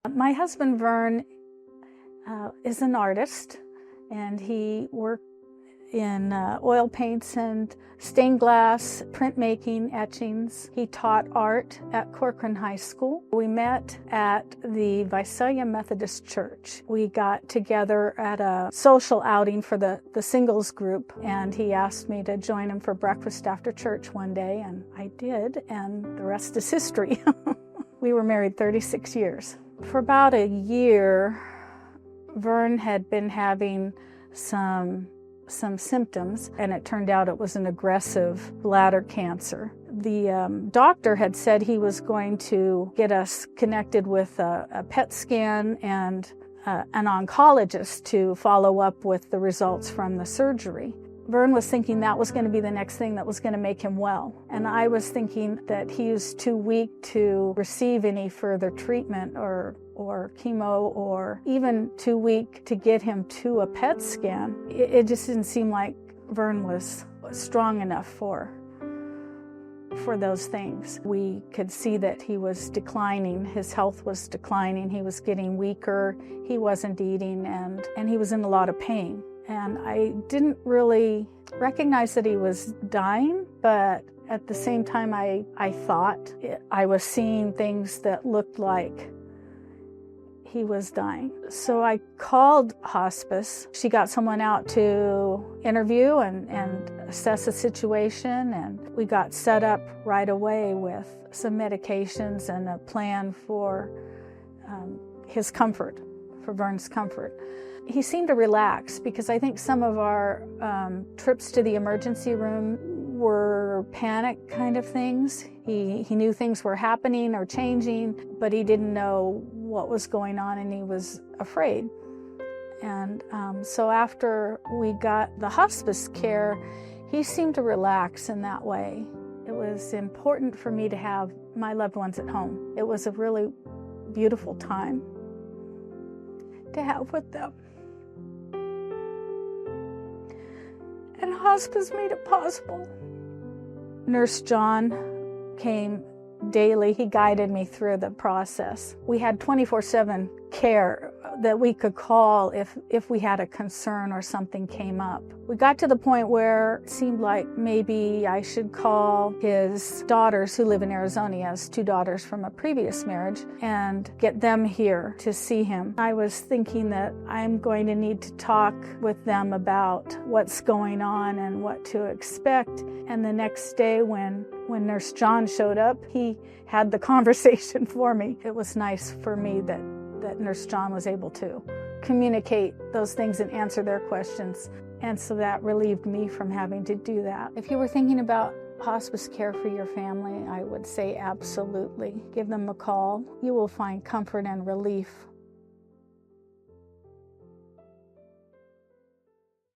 My husband, Verne, is an artist, and he worked in oil paints and stained glass, printmaking, etchings. He taught art at Corcoran High School. We met at the Visalia Methodist Church. We got together at a social outing for the singles group, and he asked me to join him for breakfast after church one day, and I did, and the rest is history. We were married 36 years. For about a year, Verne had been having some symptoms, and it turned out it was an aggressive bladder cancer. The doctor had said he was going to get us connected with a PET scan and an oncologist to follow up with the results from the surgery. Verne was thinking that was going to be the next thing that was going to make him well. And I was thinking that he was too weak to receive any further treatment or chemo, or even too weak to get him to a PET scan. It just didn't seem like Verne was strong enough for those things. We could see that he was declining. His health was declining. He was getting weaker. He wasn't eating, and he was in a lot of pain. And I didn't really recognize that he was dying, but at the same time, I thought I was seeing things that looked like he was dying. So I called hospice. She got someone out to interview and assess the situation, and we got set up right away with some medications and a plan for his comfort, for Verne's comfort. He seemed to relax, because I think some of our trips to the emergency room were panic kind of things. He knew things were happening or changing, but he didn't know what was going on, and he was afraid. And so after we got the hospice care, he seemed to relax in that way. It was important for me to have my loved ones at home. It was a really beautiful time to have with them. And hospice made it possible. Nurse John came daily. He guided me through the process. We had 24/7 care that we could call if we had a concern or something came up. We got to the point where it seemed like maybe I should call his daughters, who live in Arizona. He has 2 daughters from a previous marriage, and get them here to see him. I was thinking that I'm going to need to talk with them about what's going on and what to expect. And the next day when Nurse John showed up, he had the conversation for me. It was nice for me that Nurse John was able to communicate those things and answer their questions. And so that relieved me from having to do that. If you were thinking about hospice care for your family, I would say absolutely. Give them a call. You will find comfort and relief